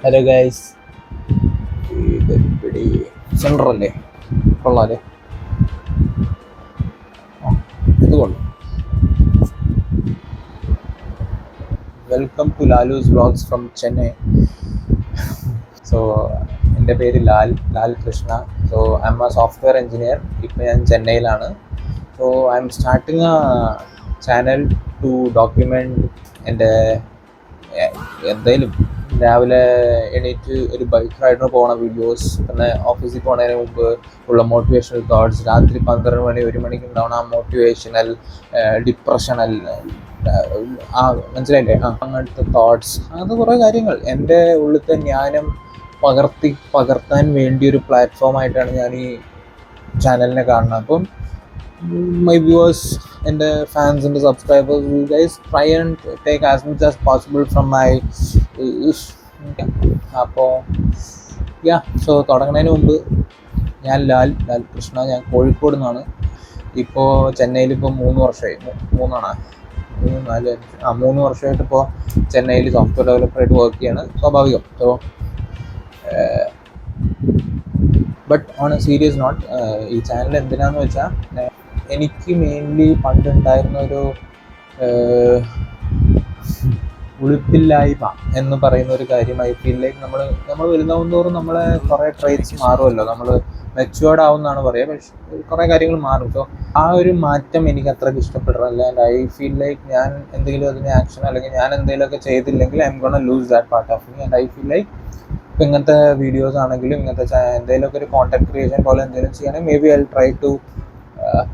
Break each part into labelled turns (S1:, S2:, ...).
S1: Hello guys, ഇതെപ്പിടി സെൻറ്ററല്ലേ? കൊള്ളാല്ലേ? ഇത് കൊള്ളാം. Welcome to Lalu's vlogs from Chennai. So എൻ്റെ പേര് Lal Krishna. So I'm a software engineer. ഇപ്പോൾ ഞാൻ ചെന്നൈയിലാണ്. So I'm starting a channel to document എൻ്റെ എന്തായാലും രാവിലെ എണീറ്റ് ഒരു ബൈക്ക് റൈഡിന് പോണ വീഡിയോസ്, പിന്നെ ഓഫീസിൽ പോകുന്നതിന് മുമ്പ് ഉള്ള മോട്ടിവേഷണൽ തോട്ട്സ്, രാത്രി 12 മണി 1 മണിക്ക് ഉണ്ടാവണം ആ മോട്ടിവേഷണൽ ഡിപ്രഷണൽ മനസ്സിലായില്ലേ? അങ്ങനത്തെ തോട്ട്സ്, അങ്ങനത്തെ കുറേ കാര്യങ്ങൾ എൻ്റെ ഉള്ളിലത്തെ ജ്ഞാനം പകർത്താൻ വേണ്ടിയൊരു പ്ലാറ്റ്ഫോമായിട്ടാണ് ഞാൻ ഈ ചാനലിനെ കാണുന്നത്. അപ്പം my viewers and the fans and the subscribers, you guys try and take as much as possible from my അപ്പോൾ സോ തുടങ്ങുന്നതിന് മുമ്പ് ഞാൻ ലാൽ കൃഷ്ണ, ഞാൻ കോഴിക്കോട് നിന്നാണ്. ഇപ്പോൾ ചെന്നൈയിൽ ഇപ്പോൾ 3 വർഷമായി. 3 വർഷമായിട്ട് ഇപ്പോൾ ചെന്നൈയിൽ സോഫ്റ്റ്വെയർ ഡെവലപ്പറായിട്ട് വർക്ക് ചെയ്യാണ്. സ്വാഭാവികം. So but on A serious not, ഈ ചാനൽ എന്തിനാന്ന് വെച്ചാൽ, എനിക്ക് മെയിൻലി പണ്ടുണ്ടായിരുന്ന ഒരു ഉളുപ്പില്ലായ്മ എന്ന് പറയുന്ന ഒരു കാര്യം ഐ ഫീൽ ലൈക്ക് നമ്മൾ വലുതാവും തോറും നമ്മളെ കുറേ ട്രേറ്റ്സ് മാറുമല്ലോ. നമ്മൾ മെച്യൂർഡ് ആവുമെന്നാണ് പറയുക. പക്ഷേ കുറേ കാര്യങ്ങൾ മാറും. സോ ആ ഒരു മാറ്റം എനിക്ക് അത്രയ്ക്ക് ഇഷ്ടപ്പെടില്ല. ആൻഡ് ഐ ഫീൽ ലൈക്ക് ഞാൻ എന്തെങ്കിലും അതിന് ആക്ഷൻ അല്ലെങ്കിൽ ഞാൻ എന്തെങ്കിലുമൊക്കെ ചെയ്തില്ലെങ്കിൽ I M gonna loose that part of me. And I feel like ഇപ്പം ഇങ്ങനത്തെ വീഡിയോസ് ആണെങ്കിലും ഇങ്ങനത്തെ എന്തെങ്കിലുമൊക്കെ ഒരു കോണ്ടന്റ് ക്രിയേഷൻ പോലെ എന്തെങ്കിലും ചെയ്യണമെങ്കിൽ maybe I try to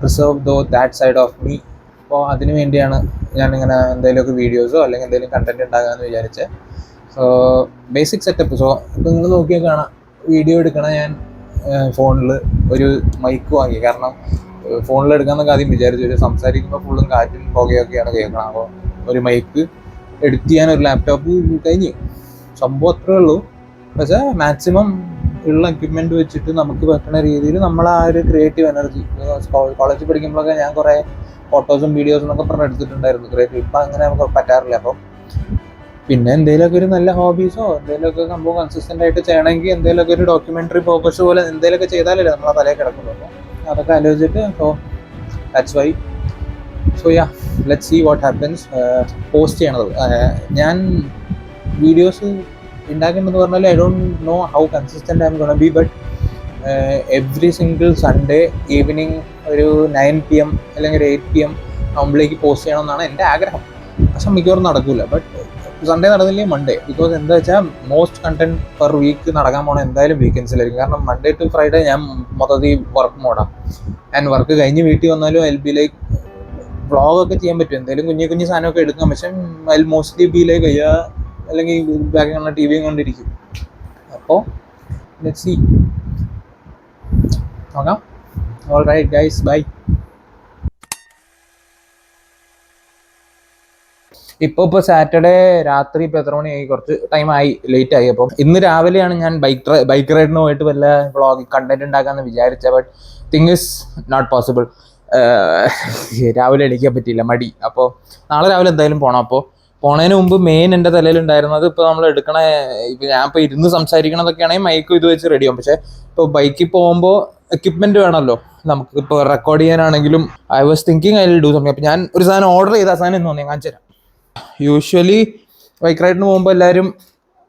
S1: preserve that side of me. അപ്പോൾ അതിന് വേണ്ടിയാണ് ഞാനിങ്ങനെ എന്തെങ്കിലുമൊക്കെ വീഡിയോസോ അല്ലെങ്കിൽ എന്തെങ്കിലും കണ്ടന്റ് ഉണ്ടാകാമെന്ന് വിചാരിച്ച്. So basic setup. സോ ഇപ്പോൾ നിങ്ങൾ നോക്കിയാൽ കാണാം, വീഡിയോ എടുക്കണം ഞാൻ ഫോണിൽ ഒരു മൈക്ക് വാങ്ങി. കാരണം ഫോണിൽ എടുക്കാമെന്നൊക്കെ ആദ്യം വിചാരിച്ചു. ഒരു സംസാരിക്കുമ്പോൾ ഫുള്ളും കാറ്റും പുകയൊക്കെയാണ് കേൾക്കണം. അപ്പോൾ ഒരു മൈക്ക്, എഡിറ്റ് ചെയ്യാൻ ഒരു ലാപ്ടോപ്പ് കഴിഞ്ഞ് സംഭവം അത്രേ ഉള്ളൂ. പക്ഷേ മാക്സിമം ഉള്ള എക്യുപ്മെൻറ്റ് വെച്ചിട്ട് നമുക്ക് പറ്റുന്ന രീതിയിൽ നമ്മൾ ആ ഒരു ക്രിയേറ്റീവ് എനർജി, കോളേജിൽ പഠിക്കുമ്പോഴൊക്കെ ഞാൻ കുറേ ഫോട്ടോസും വീഡിയോസും എന്നൊക്കെ പറഞ്ഞ് എടുത്തിട്ടുണ്ടായിരുന്നു ക്രിയേറ്റീവ്. ഇപ്പം അങ്ങനെ നമുക്ക് പറ്റാറില്ല. അപ്പം പിന്നെ എന്തെങ്കിലുമൊക്കെ ഒരു നല്ല ഹോബീസോ എന്തെങ്കിലുമൊക്കെ സംഭവം കൺസിസ്റ്റൻ്റ് ആയിട്ട് ചെയ്യണമെങ്കിൽ എന്തെങ്കിലുമൊക്കെ ഒരു ഡോക്യുമെൻ്ററി ഫോക്കസ് പോലെ എന്തെങ്കിലുമൊക്കെ ചെയ്താലല്ലേ നമ്മളെ തലയിൽ കിടക്കുള്ളൂ. അപ്പോൾ അതൊക്കെ ആലോചിച്ചിട്ട് so that's why. So let's see what happens. Post ചെയ്യണത് ഞാൻ വീഡിയോസ് ഉണ്ടാക്കേണ്ടതെന്ന് പറഞ്ഞാൽ I don't know how consistent I'm gonna be. But every single Sunday evening ഒരു 9 PM അല്ലെങ്കിൽ 8 PM ആകുമ്പോഴേക്ക് പോസ്റ്റ് ചെയ്യണമെന്നാണ് എൻ്റെ ആഗ്രഹം. പക്ഷെ മിക്കവാറും നടക്കില്ല. ബട്ട് സൺഡേ നടന്നില്ലെങ്കിൽ മൺഡേ. ബിക്കോസ് എന്താ വെച്ചാൽ മോസ്റ്റ് കണ്ടന്റ് പെർ വീക്ക് നടക്കാൻ പോകണം എന്തായാലും വീക്കെൻഡ്സിലായിരിക്കും. കാരണം മൺഡേ ടു ഫ്രൈഡേ ഞാൻ മൊത്തത്തിൽ വർക്ക് മോഡാണ്. ആൻഡ് വർക്ക് കഴിഞ്ഞ് വീട്ടിൽ വന്നാലും ഐ ബി ലൈക്ക് വ്ളോഗൊക്കെ ചെയ്യാൻ പറ്റും, എന്തെങ്കിലും കുഞ്ഞു സാധനമൊക്കെ എടുക്കാം. പക്ഷെ ഐ മോസ്റ്റ്ലി ബി ലൈക്ക് അല്ലെങ്കിൽ ബാക്കി കണ്ട ടി വിയും കൊണ്ടിരിക്കും. അപ്പോൾ ലെറ്റ്സ് സീ, നോക്കാം. All right guys, bye. ഇപ്പോൾ സാറ്റർഡേ രാത്രി ഇപ്പോൾ എത്ര മണിയായി? കുറച്ച് ടൈമായി, ലേറ്റ് ആയി. അപ്പം ഇന്ന് രാവിലെയാണ് ഞാൻ ബൈക്ക് റൈഡിന് പോയിട്ട് വല്ല വ്ളോഗ് കണ്ടന്റ് ഉണ്ടാക്കാമെന്ന് വിചാരിച്ചത്. But thing is not possible. രാവിലെ എണീക്കാൻ പറ്റിയില്ല, മടി. അപ്പോൾ നാളെ രാവിലെ എന്തായാലും പോകണം. അപ്പോൾ പോണതിന് മുമ്പ് മെയിൻ എൻ്റെ തലയിലുണ്ടായിരുന്നത്, ഇപ്പോൾ നമ്മൾ എടുക്കണ, ഇപ്പോൾ ഞാൻ ഇപ്പോൾ ഇരുന്ന് സംസാരിക്കണതൊക്കെയാണെങ്കിൽ മൈക്കും ഇത് വെച്ച് റെഡിയാവും. പക്ഷേ ഇപ്പോൾ ബൈക്കിൽ പോകുമ്പോൾ എക്യുപ്മെൻറ്റ് വേണമല്ലോ നമുക്ക്. ഇപ്പോൾ റെക്കോർഡ് ചെയ്യാനാണെങ്കിലും I was thinking I will do something. അപ്പോൾ ഞാൻ ഒരു സാധനം ഓർഡർ ചെയ്ത ആ സാധനം എന്ന് തോന്നി കാണിച്ചു തരാം. യൂഷ്വലി ബൈക്ക് റൈഡിന് പോകുമ്പോൾ എല്ലാവരും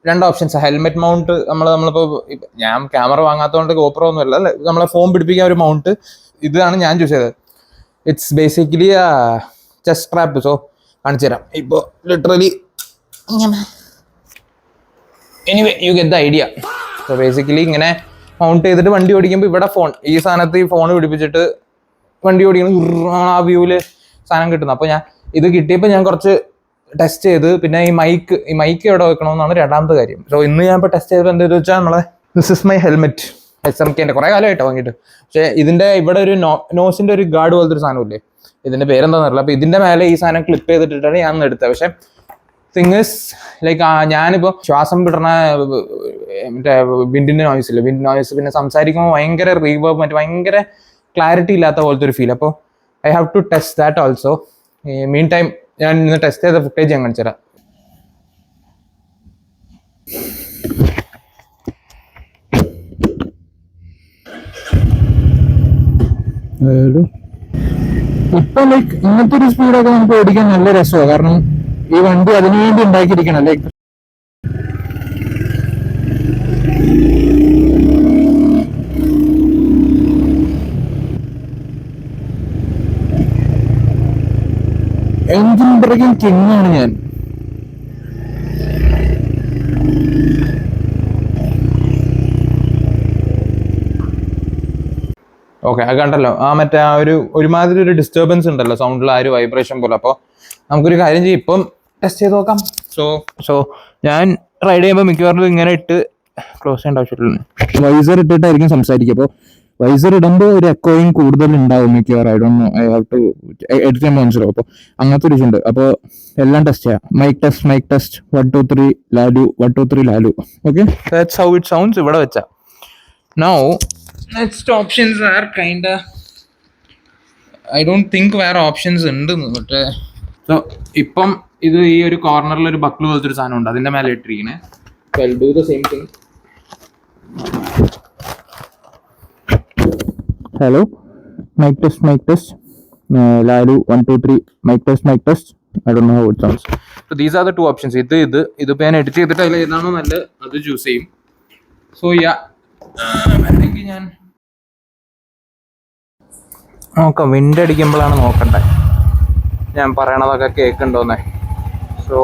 S1: 2 ഓപ്ഷൻസ്. ഹെൽമെറ്റ് മൗണ്ട്, നമ്മളിപ്പോൾ ഞാൻ ക്യാമറ വാങ്ങാത്തതുകൊണ്ട് ഗോപ്രോ ഒന്നുമല്ല, അല്ലേ, നമ്മളെ ഫോൺ പിടിപ്പിക്കാൻ ഒരു മൗണ്ട്. ഇതാണ് ഞാൻ ചൂസ് ചെയ്തത്. It's basically chest strap. So കാണിച്ചു തരാം. ഇപ്പോൾ literally anyway you get the idea. So basically ഇങ്ങനെ മൗണ്ട് ചെയ്തിട്ട് വണ്ടി ഓടിക്കുമ്പോൾ ഇവിടെ ഫോൺ, ഈ സാധനത്ത് ഈ ഫോൺ പിടിപ്പിച്ചിട്ട് വണ്ടി ഓടിക്കണം, ആ വ്യൂവിൽ സാധനം കിട്ടുന്നു. അപ്പോൾ ഞാൻ ഇത് കിട്ടിയപ്പോൾ ഞാൻ കുറച്ച് ടെസ്റ്റ് ചെയ്ത്, പിന്നെ ഈ മൈക്ക് എവിടെ വെക്കണമെന്നാണ് രണ്ടാമത്തെ കാര്യം. സോ ഇന്ന് ഞാൻ ഇപ്പോൾ ടെസ്റ്റ് ചെയ്തപ്പോൾ എന്താണെന്ന് വെച്ചാൽ, നമ്മളെ ദിസ് ഇസ് മൈ ഹെൽമെറ്റ് SMKൻ്റെ കുറേ കാലമായിട്ട് വാങ്ങിയിട്ട്. പക്ഷേ ഇതിൻ്റെ ഇവിടെ ഒരു നോസിൻ്റെ ഒരു ഗാർഡ് പോലത്തെ ഒരു സാധനമില്ലേ, ഇതിൻ്റെ പേരെന്താണെന്ന് അറിയില്ല. അപ്പോൾ ഇതിൻ്റെ മേലെ ഈ സാധനം ക്ലിപ്പ് ചെയ്തിട്ടിട്ടാണ് ഞാൻ എടുത്തത്. പക്ഷേ തിങ് ഇസ് ലൈക്ക് ഞാനിപ്പോൾ ശ്വാസം വിടണ മറ്റേ വിൻഡിൻ്റെ നോയ്സില്ല, വിൻഡ് നോയ്സ്, പിന്നെ സംസാരിക്കുമ്പോൾ ഭയങ്കര റീവേർബ്, മറ്റേ ഭയങ്കര ക്ലാരിറ്റി ഇല്ലാത്ത പോലത്തെ ഒരു ഫീൽ. അപ്പോൾ I have to test that also. Mean time ഞാൻ ഇന്ന് ടെസ്റ്റ് ചെയ്ത ഫുട്ടേജ് ഞാൻ കാണിച്ചു തരാം.
S2: ഇപ്പൊ ലൈക്ക് ഇങ്ങനത്തെ ഒരു സ്പീഡൊക്കെ നമുക്ക് ഓടിക്കാൻ നല്ല രസമാണ്. കാരണം ഈ വണ്ടി അതിനുവേണ്ടി ഉണ്ടാക്കിയിരിക്കണം. ലൈക്ക് എഞ്ചിൻ ബ്രേക്കിംഗ് കിങ് ആണ് ഞാൻ.
S1: ഓക്കെ, അത് കണ്ടല്ലോ. മറ്റേ ഒരുമാതിരി ഒരു ഡിസ്റ്റർബൻസ് ഉണ്ടല്ലോ സൗണ്ടിൽ, ഒരു വൈബ്രേഷൻ പോലെ. അപ്പോൾ നമുക്കൊരു കാര്യം ചെയ്യും, ഇപ്പം ടെസ്റ്റ് ചെയ്ത് നോക്കാം. സോ ഞാൻ റൈഡ് ചെയ്യുമ്പോൾ മിക്കവാറും ഇങ്ങനെ ഇട്ട് ക്ലോസ് ചെയ്യേണ്ട ആവശ്യമില്ല.
S2: വൈസർ ഇട്ടിട്ടായിരിക്കും സംസാരിക്കുക. അപ്പോൾ വൈസർ ഇടുമ്പോൾ ഒരു എക്കോയും കൂടുതൽ ഉണ്ടാവും മിക്കവാറും. ഐ ഹാവ് ടു എഡിറ്റ് ചെയ്യാൻ മനസ്സിലാവും. അപ്പോൾ അങ്ങനത്തെ ഒരു ഇതുണ്ട്. അപ്പോൾ എല്ലാം ടെസ്റ്റ് ചെയ്യാം. Mic test 1 2 3 Lalu 1 2 3 Lalu. Okay,
S1: that's how it sounds ഇവിടെ വെച്ചാ. Now next options are kind, I don't think വേറെ ഓപ്ഷൻസ് ഉണ്ട്. മറ്റേ സോ ഇപ്പം ഇത് ഈ ഒരു കോർണറിൽ ഒരു ബക്കിൾ പോലത്തെ ഒരു സാധനം ഉണ്ട്, അതിന്റെ മേലെ ഇട്ടിരിക്കണേ. I'll do the same thing.
S2: Hello, mic test Lalu 1 2 3 mic test. I don't know how it sounds.
S1: So these are the two options. ഇതിപ്പോൾ ഞാൻ എഡിറ്റ് ചെയ്തിട്ട് അതിൽ ഏതാണോ നല്ലത് അത് ചൂസ് ചെയ്യും. സോ അല്ലെങ്കിൽ ഞാൻ നോക്കാം, വിൻഡ് അടിക്കുമ്പോഴാണ് നോക്കണ്ടേ ഞാൻ പറയണതൊക്കെ കേൾക്കുന്നുണ്ടോന്നേ. സോ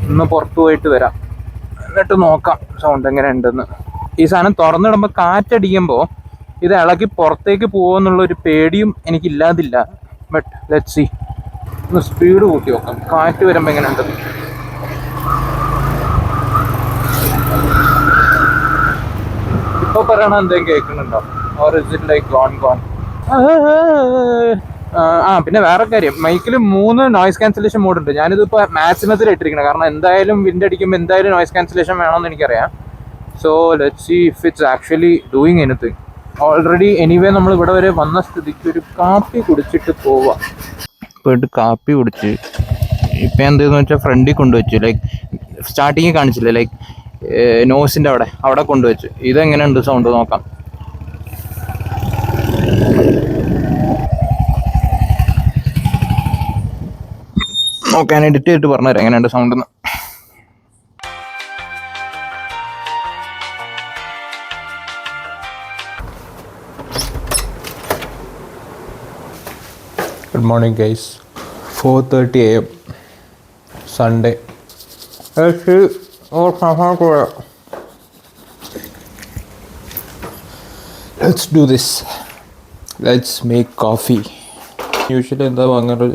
S1: ഒന്ന് പുറത്തു പോയിട്ട് വരാം, എന്നിട്ട് നോക്കാം സൗണ്ട് എങ്ങനെ ഉണ്ടെന്ന്. ഈ സാധനം തുറന്നിടുമ്പോൾ കാറ്റടിക്കുമ്പോൾ ഇത് ഇളകി പുറത്തേക്ക് പോകുമെന്നുള്ളൊരു പേടിയും എനിക്കില്ലാതില്ല. But let's see. ഒന്ന് സ്പീഡ് കൂട്ടി നോക്കാം, കാറ്റ് വരുമ്പോൾ എങ്ങനെ ഉണ്ടെന്ന്. ഇപ്പോൾ പറയണ എന്തെങ്കിലും കേൾക്കുന്നുണ്ടോ? Or is it like gone? പിന്നെ വേറെ കാര്യം, മൈക്കിൽ 3 നോയ്സ് ക്യാൻസലേഷൻ മോഡ് ഉണ്ട്. ഞാനിതിപ്പോൾ മാക്സിമത്തിൽ ഇട്ടിരിക്കണം, കാരണം എന്തായാലും വിൻഡ് അടിക്കുമ്പോൾ എന്തായാലും നോയ്സ് ക്യാൻസലേഷൻ വേണമെന്ന് എനിക്കറിയാം. So let's see if it's actually doing anything. Already anyway നമ്മൾ ഇവിടെ വരെ വന്ന സ്ഥിതിക്ക് ഒരു കാപ്പി കുടിച്ചിട്ട് പോവാം. പോയിട്ട് കാപ്പി കുടിച്ച് ഇപ്പം എന്താണെന്ന് വെച്ചാൽ ഫ്രണ്ടിൽ കൊണ്ടുവച്ചു. ലൈക്ക് സ്റ്റാർട്ടിങ് കാണിച്ചില്ലേ, ലൈക്ക് നോസിൻ്റെ അവിടെ കൊണ്ടുവച്ചു. ഇതെങ്ങനെയുണ്ട് സൗണ്ട് നോക്കാം. ഓക്കെ, ഞാൻ എഡിറ്റ് ചെയ്തിട്ട് പറഞ്ഞുതരാം എങ്ങനെയുണ്ട് സൗണ്ട് എന്ന്. Good morning guys, 4:30 AM Sunday. Let's do this. Let's make coffee. Usually എന്താ വാങ്ങാറ്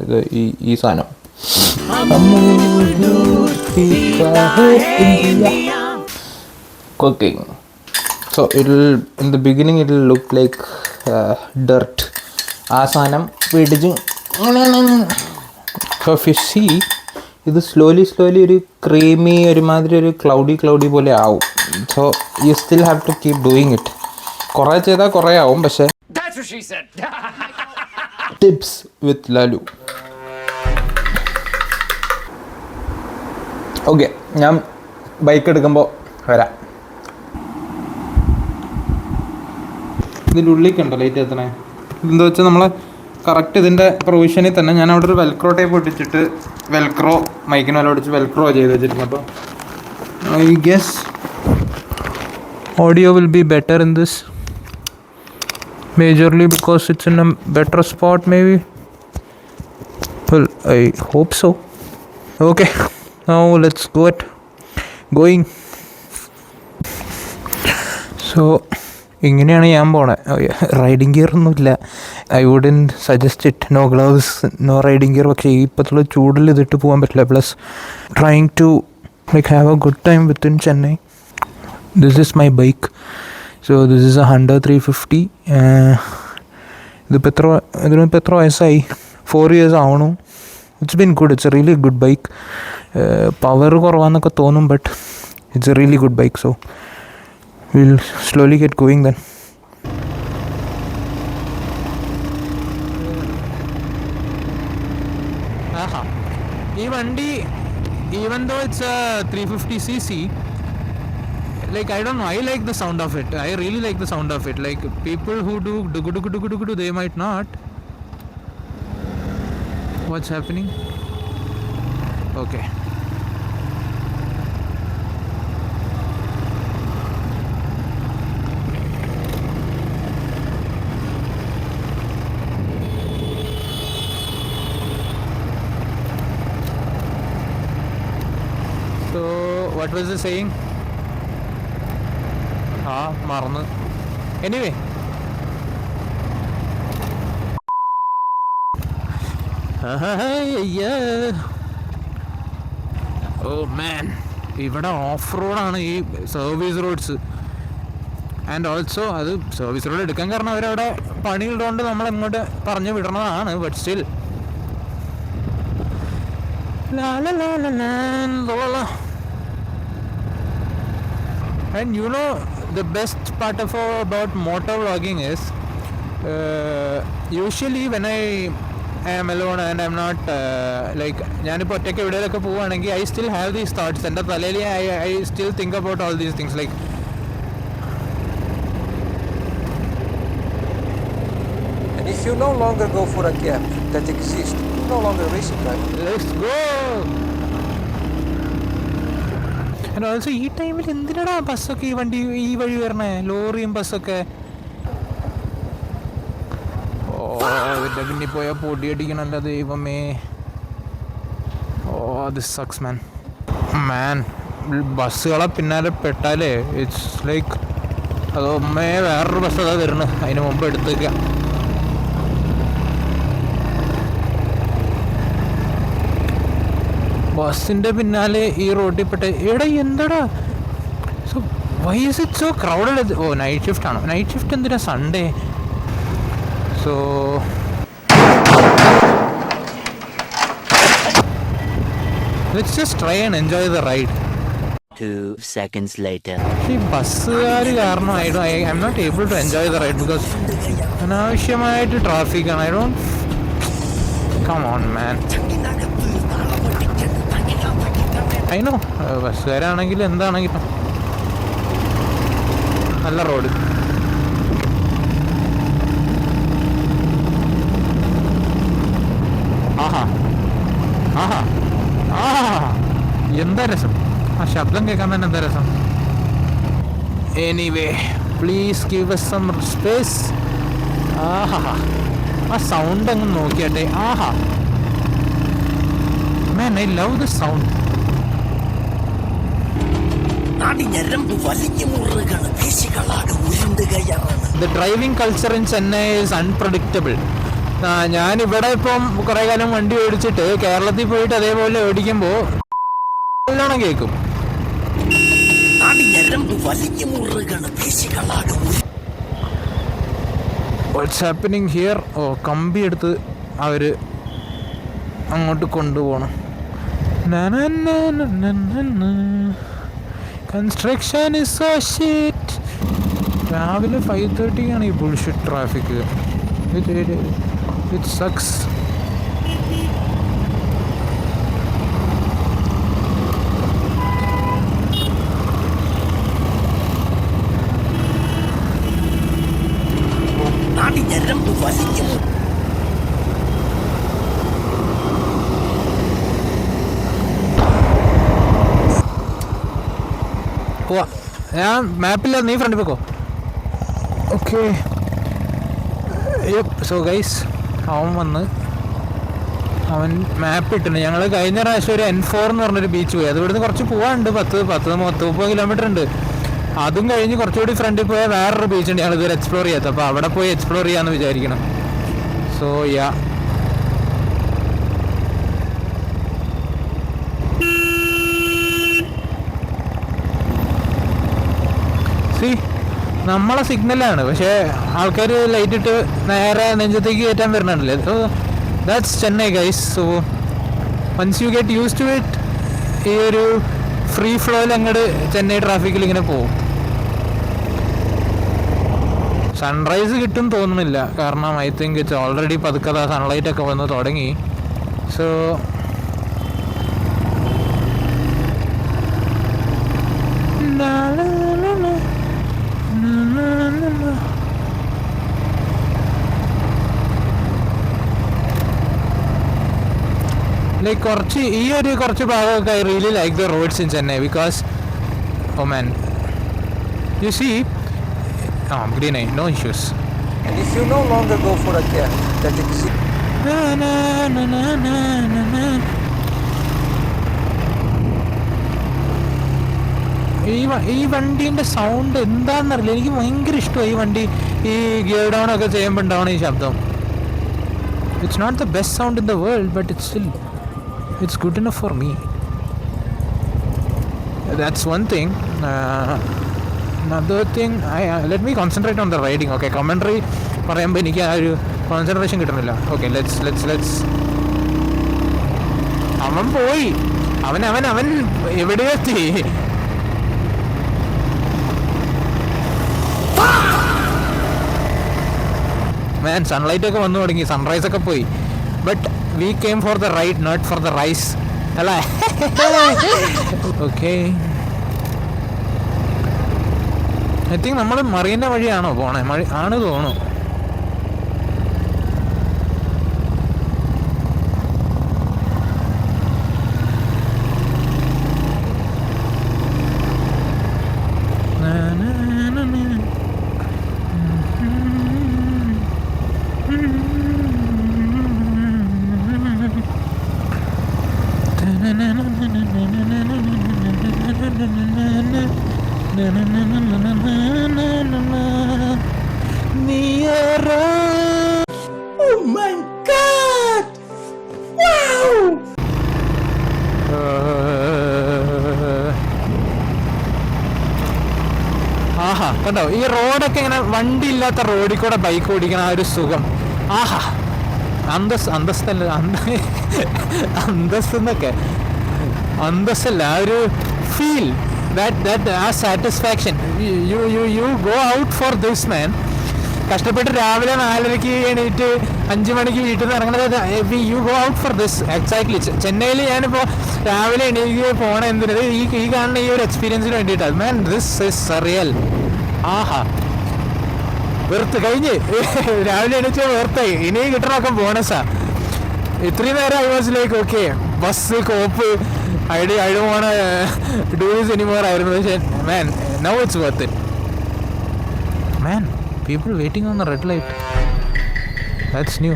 S1: ഈ സാധനം. Cooking. So in the beginning it'll look like dirt. ആ സാധനം പിടിച്ച് if you see ഇത് സ്ലോലി ഒരു ക്രീമി, ഒരുമാതിരി ഒരു ക്ലൗഡി പോലെ ആവും. So you still have to keep doing it. കുറേ ചെയ്താൽ കുറേ ആവും. പക്ഷേ ടിപ്സ് വിത്ത് ലാലു. ഓക്കെ, ഞാൻ ബൈക്ക് എടുക്കുമ്പോൾ വരാം. ഇതിൻ്റെ ഉള്ളിലേക്കുണ്ടോ ലൈറ്റ് എത്തണേ? ഇതെന്താ വെച്ചാൽ നമ്മൾ കറക്റ്റ് ഇതിൻ്റെ പ്രൊവിഷനിൽ തന്നെ ഞാൻ അവിടെ ഒരു വെൽക്രോ ടൈപ്പ് ഒട്ടിച്ചിട്ട് വെൽക്രോ മൈക്കിന് വില ഒടിച്ച് വെൽക്രോ ചെയ്ത് വെച്ചിട്ടുണ്ട്. അപ്പോൾ I guess audio will be better in this majorly because it's in a better spot maybe. Well I hope so. Okay, now let's going. So ഇങ്ങനെയാണ് ഞാൻ പോണേ. റൈഡിങ് ഗിയർ ഒന്നുമില്ല. I wouldn't suggest it. No gloves, no riding gear. പക്ഷേ ഇപ്പോഴത്തുള്ള ചൂടിൽ ഇതിട്ട് പോകാൻ പറ്റില്ല. Plus trying to like have a good time within Chennai. This is my bike. So this is a Honda 350. ഇതിനിപ്പോൾ എത്ര വയസ്സായി? 4 years ആവണു. It's been good. It's a really good bike. Power കുറവാന്നൊക്കെ തോന്നും, but it's a really good bike. So we'll slowly get going then. ഈ വണ്ടി even though it's a 350cc, like I don't know, I like the sound of it. I really like the sound of it. Like people who do dugu dugu dugu dugu, they might not. What's happening? Okay. So what was the saying? മറന്ന്. Anyway, oh man, ഇവിടെ off റോഡാണ് ഈ service roads. And also അത് service road എടുക്കാൻ കാരണം അവരവിടെ പണിയുള്ളതുകൊണ്ട് നമ്മൾ ഇങ്ങോട്ട് പറഞ്ഞു വിടണതാണ്. But still and you know the best part of about motor vlogging is usually when I am alone and I'm not like ഞാനിപ്പോൾ ഒറ്റയ്ക്ക് എവിടെയൊക്കെ പോവുകയാണെങ്കിൽ I still have these thoughts. എൻ്റെ തലയിൽ I still think about all these things like
S3: and if you no longer go for a gap that exists, you no longer racing driver.
S1: let's go. And also ഈ ടൈമിൽ എന്തിനാടാ ബസ്സൊക്കെ ഈ വഴി വരണേ, ലോറിയും ബസ്സൊക്കെ. ഇതിൻ്റെ പിന്നിൽ പോയാൽ പൊടിയടിക്കണല്ലോ ദൈവമേ. ദിസ് സക്സ് മാൻ. ബസ്സുകളെ പിന്നാലെ പെട്ടാലേ ഇറ്റ്സ് ലൈക്ക് അതൊമ്മേ വേറൊരു ബസ് അതാ വരുന്നു, അതിന് മുമ്പ് എടുത്തേക്കാം. ബസ്സിൻ്റെ പിന്നാലെ ഈ റോഡിൽ പെട്ട എടാ എന്താടാ. So why is it so crowded? Oh night shift ആണോ? നൈറ്റ് ഷിഫ്റ്റ് എന്തിനാ Sunday? So let's just try and enjoy the ride.
S4: 2 seconds later.
S1: ഈ ബസ്സുകാർ കാരണം I'm not able to enjoy the ride because അനാവശ്യമായിട്ട് ട്രാഫിക്കാണ്. I don't come on man. അതിനോ ബസ്സുകാരാണെങ്കിൽ എന്താണെങ്കിലും നല്ല റോഡ്. ആഹാ ആഹാ ആഹാ എന്താ രസം. ആ ശബ്ദം കേൾക്കാൻ തന്നെ എന്താ രസം. Anyway please give us some space. ആഹാ ആ സൗണ്ട് അങ്ങ് നോക്കിയാട്ടെ. ആഹാ man, I love the sound. The driving culture in Chennai is unpredictable. ഞാനിവിടെ ഇപ്പം കുറേ കാലം വണ്ടി ഓടിച്ചിട്ട് കേരളത്തിൽ പോയിട്ട് അതേപോലെ ഓടിക്കുമ്പോൾ നല്ലോണം കേൾക്കും. What's happening here? ഓ കമ്പി എടുത്ത് അവർ അങ്ങോട്ട് കൊണ്ടുപോകണം. Construction is so shit. രാവിലെ 5:30 ഈ ബുൾഷിറ്റ് ട്രാഫിക്. It sucks. പോവാ. ഞാൻ മാപ്പില്ല, നീ ഫ്രണ്ട് വെക്കോ. ഓക്കെ. സോ ഗൈസ് അവൻ വന്ന് അവൻ മാപ്പ് ഇട്ടുണ്ട്. ഞങ്ങൾ കഴിഞ്ഞ പ്രാവശ്യം ഒരു N4 എന്ന് പറഞ്ഞൊരു ബീച്ച് പോയി. അത് ഇവിടുന്ന് കുറച്ച് പോകാനുണ്ട്, 30 കിലോമീറ്റർ ഉണ്ട്. അതും കഴിഞ്ഞ് കുറച്ചുകൂടി ഫ്രണ്ടിൽ പോയാൽ വേറൊരു ബീച്ച് ഉണ്ട് ഞങ്ങൾ ഇതുവരെ എക്സ്പ്ലോർ ചെയ്യാത്ത. അപ്പോൾ അവിടെ പോയി എക്സ്പ്ലോർ ചെയ്യാമെന്ന് വിചാരിക്കണം. സോ യാ നമ്മളെ സിഗ്നലാണ്, പക്ഷേ ആൾക്കാർ ലൈറ്റ് ഇട്ട് നേരെ നെഞ്ചത്തേക്ക് കയറ്റാൻ വരുന്നുണ്ടല്ലേ. So that's Chennai guys. So once you get use to it ഈ ഒരു ഫ്രീ ഫ്ലോയിൽ അങ്ങോട്ട് ചെന്നൈ ട്രാഫിക്കിൽ ഇങ്ങനെ പോകും. സൺറൈസ് കിട്ടും തോന്നുന്നില്ല, കാരണം ഐ തിങ്ക് ഇറ്റ്സ് ഓൾറെഡി പതുക്കത സൺലൈറ്റ് ഒക്കെ വന്ന് തുടങ്ങി. So la la la like കുറച്ച് ഭാഗമൊക്കെ I really like the roads in Chennai because oh man you see green eye, no issues.
S3: And if you no longer go for a cab that exists,
S1: ഈ വണ്ടീൻ്റെ sound എന്താണെന്നറിയില്ല, എനിക്ക് ഭയങ്കര ഇഷ്ടമായി ഈ വണ്ടി. ഈ ഗിയർ ഡൗൺ ഒക്കെ ചെയ്യുമ്പോൾ ഉണ്ടാവണം ഈ ശബ്ദം. It's not the best sound in the world but it's good enough for me. That's one thing. Another thing, let me concentrate on the riding. Okay, commentary പറയുമ്പോൾ എനിക്ക് ആ ഒരു കോൺസെൻട്രേഷൻ കിട്ടുന്നില്ല. ഓക്കെ, ലെറ്റ്സ് അവൻ പോയി, അവൻ എവിടെയെത്തി? മാൻ, സൺലൈറ്റ് ഒക്കെ വന്നു തുടങ്ങി, സൺറൈസ് ഒക്കെ പോയി. But we came for the ride, not for the rise അല്ലേ? ഓക്കെ, ഐ തിങ്ക് നമ്മൾ മറീന വഴിയാണോ പോണേ? ആണ് തോന്നുന്നു.
S5: Oh my God! Wow!
S1: ആഹാ, കണ്ടോ ഈ റോഡൊക്കെ ഇങ്ങനെ വണ്ടി ഇല്ലാത്ത റോഡിൽ കൂടെ ബൈക്ക് ഓടിക്കണ ആ ഒരു സുഖം. ആഹാ, അന്തസ്സല്ല ആ ഒരു feel, that satisfaction. You go out for this, man. കഷ്ടപ്പെട്ട് രാവിലെ 4:30 എണീറ്റ് 5 മണിക്ക് വീട്ടിൽ നിന്ന് ഇറങ്ങുന്നത്. You go out for this. Exactly. ചെന്നൈയിൽ ഞാനിപ്പോൾ രാവിലെ എണീറ്റ് പോകണ എന്തിനത് ഈ കാണുന്ന ഈ ഒരു എക്സ്പീരിയൻസിന് വേണ്ടിയിട്ടാണ്. Man, this is surreal. ആഹാ, വെറുത്ത് കഴിഞ്ഞ് രാവിലെ എണീറ്റ് വെറുത്തായി. ഇനി കിട്ടണമൊക്കെ ബോണസാ. ഇത്രയും നേരം I was like okay, bus കോപ്പ് I don't want to do this anymore ആയിരുന്നു. പക്ഷേ man, now it's worth it. Man, people waiting on the red light. That's new.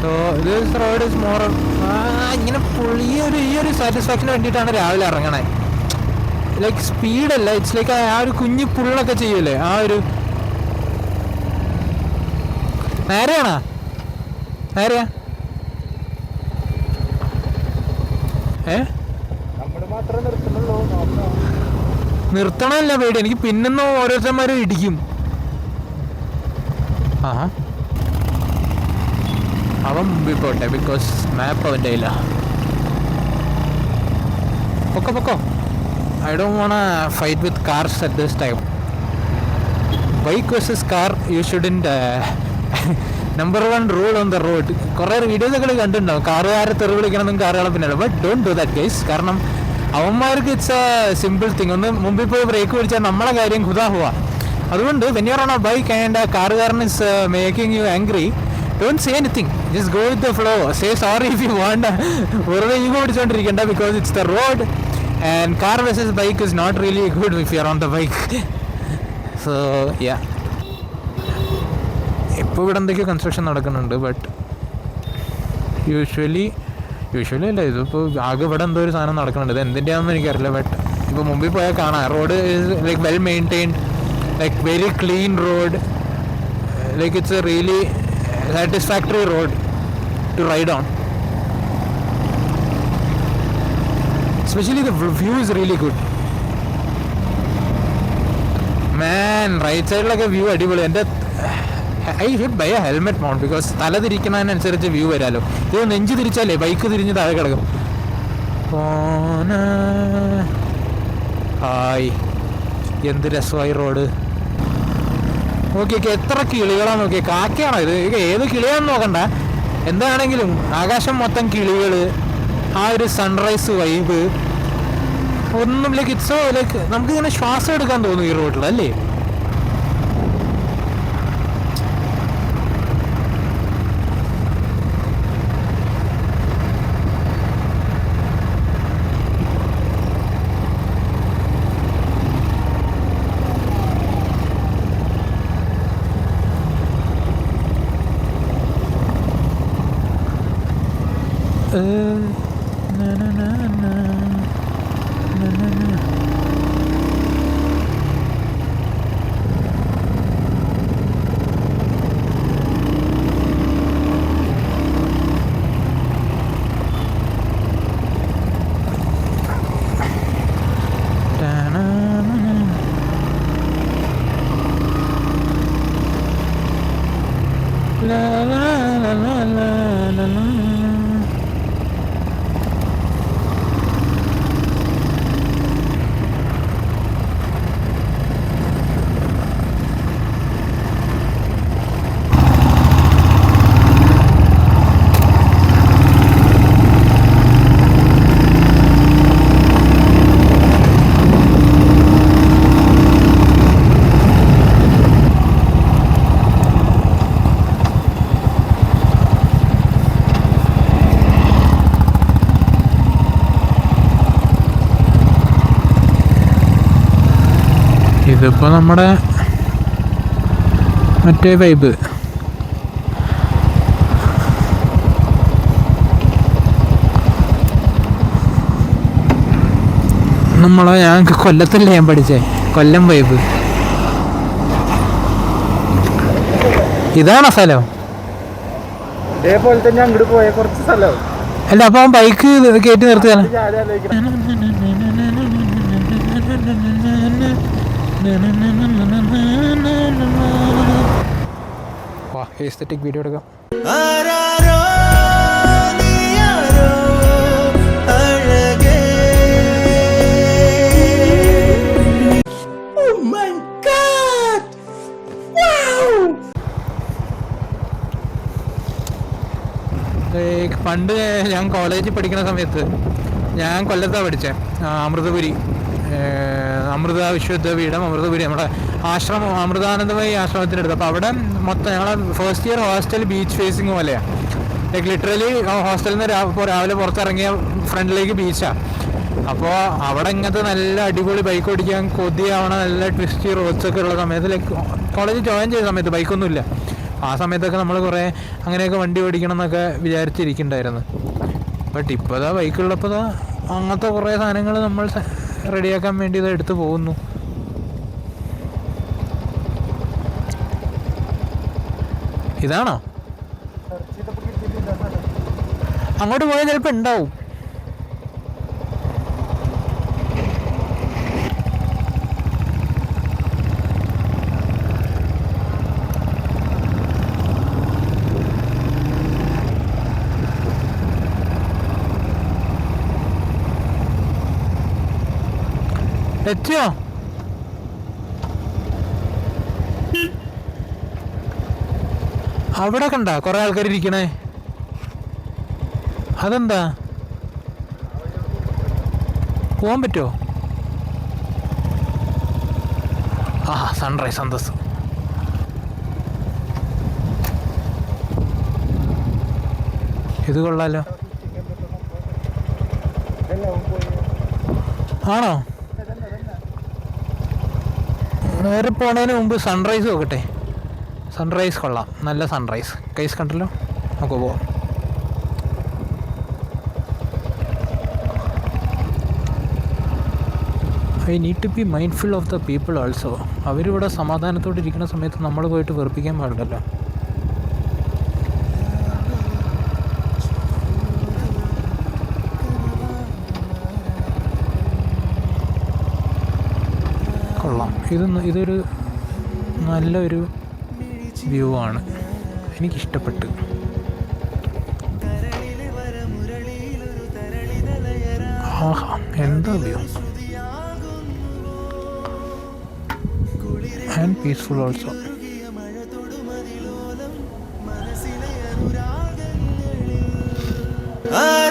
S1: So this road is more ഇങ്ങനെ ഈ ഒരു satisfaction വേണ്ടിയിട്ടാണ് രാവിലെ ഇറങ്ങണേ. Like സ്പീഡല്ല, it's like ആ ഒരു കുഞ്ഞു പുള്ളൊക്കെ ചെയ്യൂലേ, ആ ഒരു. നേരെയാണോ? നേരെയാ? നിർത്തണമല്ല പേടി, എനിക്ക് പിന്നൊന്നും ഓരോരുത്തന്മാരും ഇടിക്കും. ആഹാ, അവൻ മുമ്പിൽ പോട്ടെ, ബിക്കോസ് മാപ്പ് അവൻ്റെ കയ്യില്ല. പൊക്കോ. I don't want fight with cars at this time. Bike versus car, you shouldn't number 1 rule on the road. കുറേ വീഡിയോസൊക്കെ കണ്ടിട്ടുണ്ടാവും, കാറുകാരെ തെറി വിളിക്കണമെന്നും കാറുകളെ പിന്നല്ല. But don't do that guys. കാരണം അവന്മാർക്ക് ഇറ്റ്സ് എ സിമ്പിൾ തിങ്. ഒന്ന് മുമ്പിൽ പോയി ബ്രേക്ക് പിടിച്ചാൽ നമ്മളെ കാര്യം ഖുദാ ഹുവാ. അതുകൊണ്ട് when you are on a bike and കാറുകാരൻ is making you angry, don't say anything, just go with the flow. Say sorry if you want. വെറുതെ ഈഗോ പിടിച്ചോണ്ടിരിക്കണ്ട, because it's the road and car versus bike is not really good if you are on the bike. So yeah, ഇപ്പോൾ ഇവിടെ എന്തൊക്കെയോ construction നടക്കുന്നുണ്ട്. But usually അല്ല, ഇതിപ്പോൾ ആകെ ഇവിടെ എന്തോ ഒരു സാധനം നടക്കുന്നുണ്ട്. ഇത് എന്തിൻ്റെയാണെന്ന് എനിക്കറിയില്ല. ബട്ട് ഇപ്പോൾ മുമ്പിൽ പോയാൽ കാണാം, road like well maintained, like very clean road. Like it's a really satisfactory road to ride on. Especially the view is really good. Man, right സൈഡിലൊക്കെ വ്യൂ അടിപൊളി. എൻ്റെ I should buy a helmet mount, because തല തിരിക്കുന്നതിനനുസരിച്ച് view വരാമല്ലോ. ഇത് നെഞ്ച് തിരിച്ചാലേ bike തിരിഞ്ഞ് താഴെ കിടക്കും. ഹായ്, എന്ത് രസമായി റോഡ്. ഓക്കെ, എത്ര കിളികളാണ് നോക്കിയേ. കാക്കയാണോ ഇത്? ഏത് കിളിയാണെന്ന് നോക്കണ്ട, എന്താണെങ്കിലും ആകാശം മൊത്തം കിളികൾ, ആ ഒരു സൺറൈസ് വൈബ് ഒന്നും ലൈക്ക് ഇറ്റ്സോ ലൈക്ക് നമുക്കിങ്ങനെ ശ്വാസം എടുക്കാൻ തോന്നും ഈ റോഡിൽ അല്ലേ. ഇതിപ്പോൾ നമ്മുടെ മറ്റേ വൈബ്. ഞങ്ങൾക്ക് കൊല്ലത്തല്ലേ ഞാൻ പഠിച്ചേ, കൊല്ലം വൈബ്. ഇതാണോ സ്ഥലം?
S2: ഇതേപോലെ തന്നെ അങ്ങോട്ട് പോയ കുറച്ച് സ്ഥലം.
S1: അല്ല, അപ്പൊ ബൈക്ക് കയറ്റി നിർത്തിയാലോ? എസ്തെറ്റിക് വീഡിയോ എടുക്കാം. പണ്ട് ഞാൻ കോളേജിൽ പഠിക്കുന്ന സമയത്ത് ഞാൻ കൊല്ലത്താണ് പഠിച്ചത്, അമൃതപുരി, അമൃത വിശ്വവിദ്യാപീഠം അമൃതപുരി, നമ്മുടെ ആശ്രമം അമൃതാനന്ദമയി ആശ്രമത്തിൻ്റെ അടുത്ത്. അപ്പോൾ അവിടെ മൊത്തം ഞങ്ങളെ first year hostel beach facing പോലെയാണ്. ലൈക്ക് ലിറ്ററലി ഹോസ്റ്റലിൽ നിന്ന് രാവിലെ പുറത്തിറങ്ങിയ ഫ്രണ്ടിലേക്ക് ബീച്ചാണ്. അപ്പോൾ അവിടെ ഇങ്ങനത്തെ നല്ല അടിപൊളി ബൈക്ക് ഓടിക്കാൻ കൊതിയാവണ നല്ല ട്വിസ്റ്റി റോഡ്സൊക്കെ ഉള്ള സമയത്ത്, ലൈക്ക് കോളേജിൽ ജോയിൻ ചെയ്ത സമയത്ത് ബൈക്കൊന്നുമില്ല. ആ സമയത്തൊക്കെ നമ്മൾ കുറേ അങ്ങനെയൊക്കെ വണ്ടി ഓടിക്കണം എന്നൊക്കെ വിചാരിച്ചിരിക്കുന്നുണ്ടായിരുന്നു. ബട്ട് ഇപ്പോൾ ഇതാ ബൈക്കുള്ളപ്പോൾ അങ്ങനത്തെ കുറേ സാധനങ്ങൾ നമ്മൾ റെഡിയാക്കാൻ വേണ്ടി ഇത് എടുത്ത് പോകുന്നു. ഇതാണോ? അങ്ങോട്ട് പോയാൽ ചിലപ്പോൾ ഉണ്ടാവും. എത്തിയോ? അവിടെ കണ്ട കുറെ ആൾക്കാർ ഇരിക്കണേ. അതെന്താ, പോവാൻ പറ്റുമോ? ആ സൺറൈസ് അന്തസ്. ഇത് കൊള്ളാലോ. ആണോ? നേരെ പോണതിന് മുമ്പ് സൺറൈസ് നോക്കട്ടെ. സൺറൈസ് കൊള്ളാം, നല്ല സൺറൈസ്. കൈസ് കണ്ടല്ലോ, നമുക്ക് പോവാം. I need to be mindful of the people also. അവരിവിടെ സമാധാനത്തോടെ ഇരിക്കുന്ന സമയത്ത് നമ്മൾ പോയിട്ട് വെറുപ്പിക്കാൻ പാടില്ലല്ലോ. കൊള്ളാം. ഇതൊരു നല്ലൊരു വ്യൂ ആണ്, എനിക്കിഷ്ടപ്പെട്ടു. ആഹാ, എന്താ view. And peaceful also.
S5: Ah